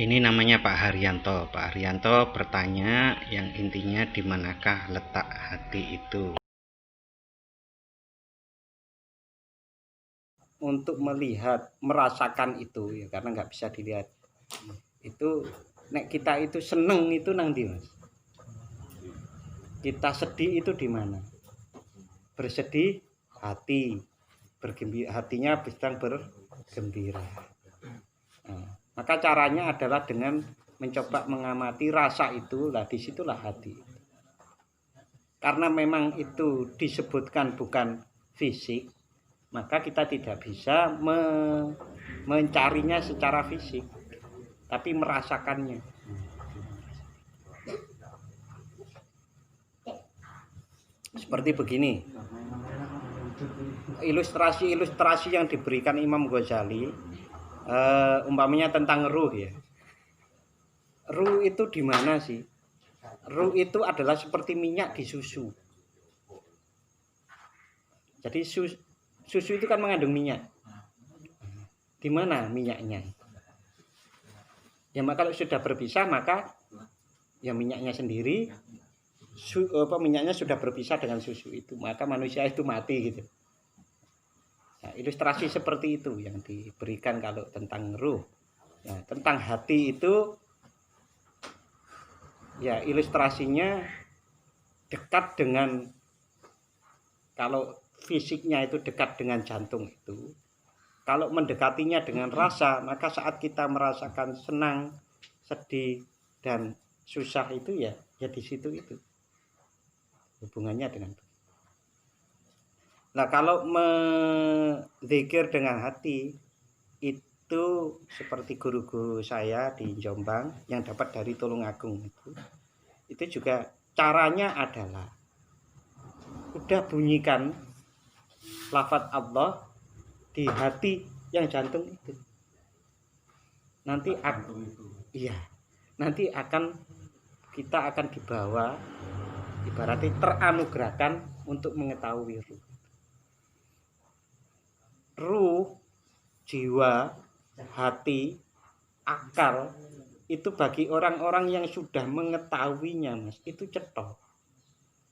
Ini namanya Pak Haryanto. Pak Haryanto bertanya yang intinya di manakah letak hati itu. Untuk melihat, merasakan itu ya, karena nggak bisa dilihat. Itu nek kita itu seneng itu nang ndi, Mas? Kita sedih itu di mana? Bersedih hati, bergembira, hatinya sedang bergembira. Nah, maka caranya adalah dengan mencoba mengamati rasa itu, lah disitulah hati. Karena memang itu disebutkan bukan fisik, maka kita tidak bisa mencarinya secara fisik, tapi merasakannya. Seperti begini, ilustrasi yang diberikan Imam Ghazali, umpamanya tentang ruh ya. Ruh itu di mana sih? Ruh itu adalah seperti minyak di susu. Jadi susu itu kan mengandung minyak. Di mana minyaknya? Ya maka kalau sudah berpisah maka ya minyaknya sendiri, minyaknya sudah berpisah dengan susu itu, maka manusia itu mati gitu. Nah, ilustrasi seperti itu yang diberikan kalau tentang ruh. Nah, tentang hati itu ya ilustrasinya dekat dengan, kalau fisiknya itu dekat dengan jantung itu, kalau mendekatinya dengan rasa, maka saat kita merasakan senang, sedih dan susah itu ya di situ itu hubungannya dengan. Nah, kalau menzikir dengan hati itu seperti guru-guru saya di Jombang yang dapat dari Tulungagung itu juga caranya adalah udah bunyikan lafaz Allah di hati yang jantung itu. Nanti nanti kita akan dibawa, ibaratnya teranugerahkan untuk mengetahui ruh, jiwa, hati, akal itu bagi orang-orang yang sudah mengetahuinya, Mas, itu cetok.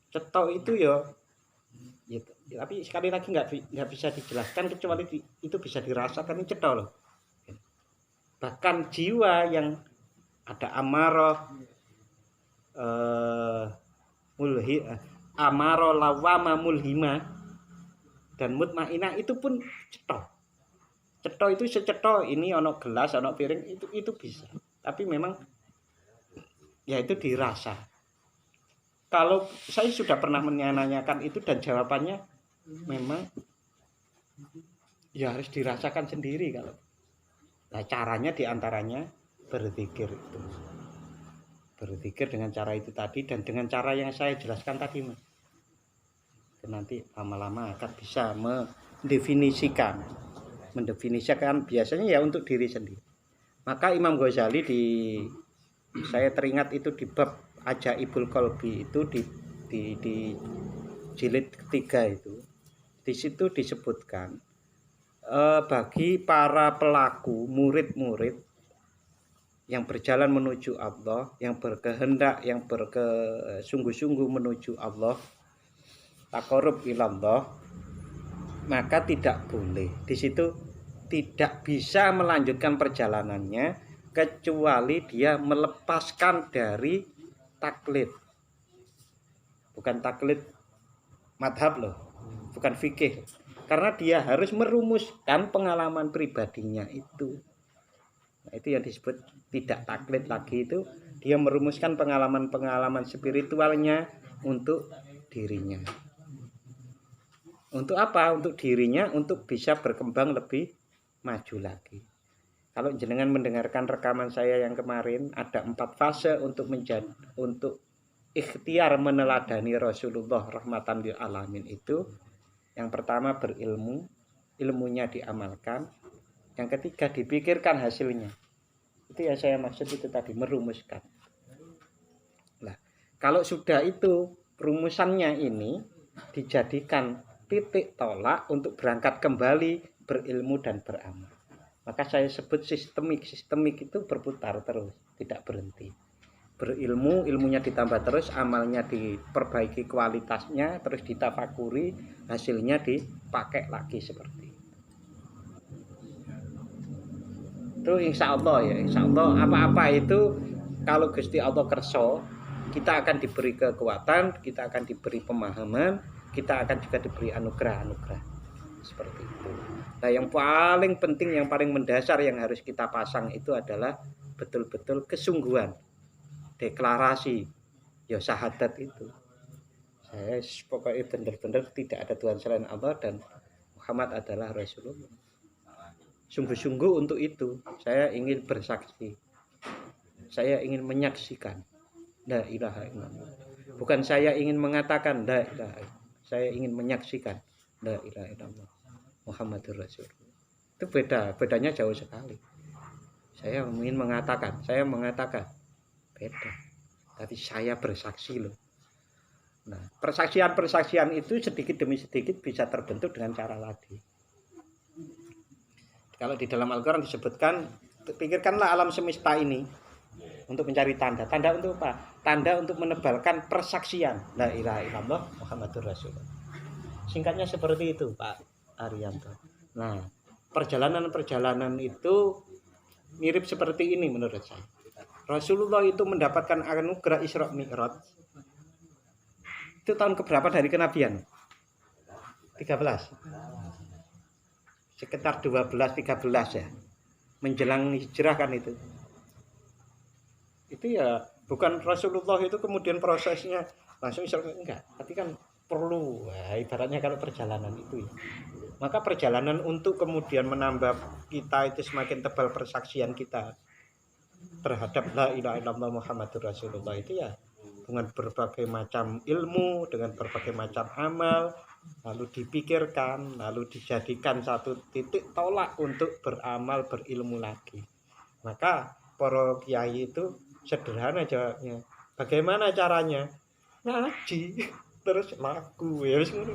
Cetok itu ya, tapi sekali lagi nggak bisa dijelaskan kecuali itu bisa dirasakan, itu cetok loh. Bahkan jiwa yang ada amarah, amarah lawama mulhima dan mutmainah itu pun cetok. Cetok itu secetok ini ono gelas, ono piring itu bisa. Tapi memang ya itu dirasa. Kalau saya sudah pernah menanyakan itu dan jawabannya memang ya harus dirasakan sendiri kalau. Nah, caranya diantaranya berzikir itu. Berzikir dengan cara itu tadi dan dengan cara yang saya jelaskan tadi, Mas. Nanti lama-lama akan bisa mendefinisikan biasanya ya untuk diri sendiri. Maka Imam Ghazali saya teringat itu di bab Ajaibul Qalbi itu di jilid ketiga itu, di situ disebutkan bagi para pelaku murid-murid yang berjalan menuju Allah, yang berkehendak, yang sungguh-sungguh menuju Allah, taqarrub ilallah, maka tidak boleh di situ, tidak bisa melanjutkan perjalanannya kecuali dia melepaskan dari taklid. Bukan taklid madhab loh, bukan fikih, karena dia harus merumuskan pengalaman pribadinya itu. Nah, itu yang disebut tidak taklid lagi, itu dia merumuskan pengalaman-pengalaman spiritualnya untuk dirinya. Untuk apa? Untuk dirinya, untuk bisa berkembang lebih maju lagi. Kalau jenengan mendengarkan rekaman saya yang kemarin, ada 4 fase untuk ikhtiar meneladani Rasulullah rahmatan lil alamin itu. Yang pertama berilmu, ilmunya diamalkan. Yang ketiga dipikirkan hasilnya. Itu yang saya maksud itu tadi, merumuskan. Nah, kalau sudah itu rumusannya ini dijadikan titik tolak untuk berangkat kembali berilmu dan beramal, Maka saya sebut sistemik. Sistemik itu berputar terus, tidak berhenti. Berilmu, ilmunya ditambah terus, amalnya diperbaiki kualitasnya, terus ditafakuri, hasilnya dipakai lagi seperti itu. Itu insya Allah ya, insya Allah apa-apa itu kalau Gusti Allah kerso, kita akan diberi kekuatan, kita akan diberi pemahaman, kita akan juga diberi anugerah-anugerah seperti itu. Nah, yang paling penting, yang paling mendasar yang harus kita pasang itu adalah betul-betul kesungguhan, deklarasi, ya syahadat itu. Saya pokoknya benar-benar tidak ada Tuhan selain Allah dan Muhammad adalah Rasulullah. Sungguh-sungguh untuk itu saya ingin bersaksi, saya ingin menyaksikan la ilaha illallah. Bukan saya ingin mengatakan la ilaha illallah, saya ingin menyaksikan la ilaha illallah Muhammadur Rasulullah. Itu bedanya jauh sekali. Saya ingin mengatakan, beda, tapi saya bersaksi loh. Nah, persaksian itu sedikit demi sedikit bisa terbentuk dengan cara tadi. Kalau di dalam Al-Quran disebutkan, pikirkanlah alam semesta ini untuk mencari tanda. Tanda untuk apa? Tanda untuk menebalkan persaksian la ilaha illallah Muhammadur Rasulullah. Singkatnya seperti itu, Pak Arianto. Nah, perjalanan itu mirip seperti ini menurut saya. Rasulullah itu mendapatkan anugerah Isra Mi'raj. Itu tahun keberapa dari kenabian? 13. Sekitar 12-13 ya, menjelang hijrah kan itu ya bukan Rasulullah itu kemudian prosesnya langsung enggak, tapi kan perlu ibaratnya kalau perjalanan itu ya. Maka perjalanan untuk kemudian menambah kita itu semakin tebal persaksian kita terhadap la ilaha illallah Muhammadur Rasulullah itu ya dengan berbagai macam ilmu, dengan berbagai macam amal, lalu dipikirkan, lalu dijadikan satu titik tolak untuk beramal, berilmu lagi. Maka para kiai itu sederhana jawabnya. Bagaimana caranya? Ngaji terus laku ya wis ngono.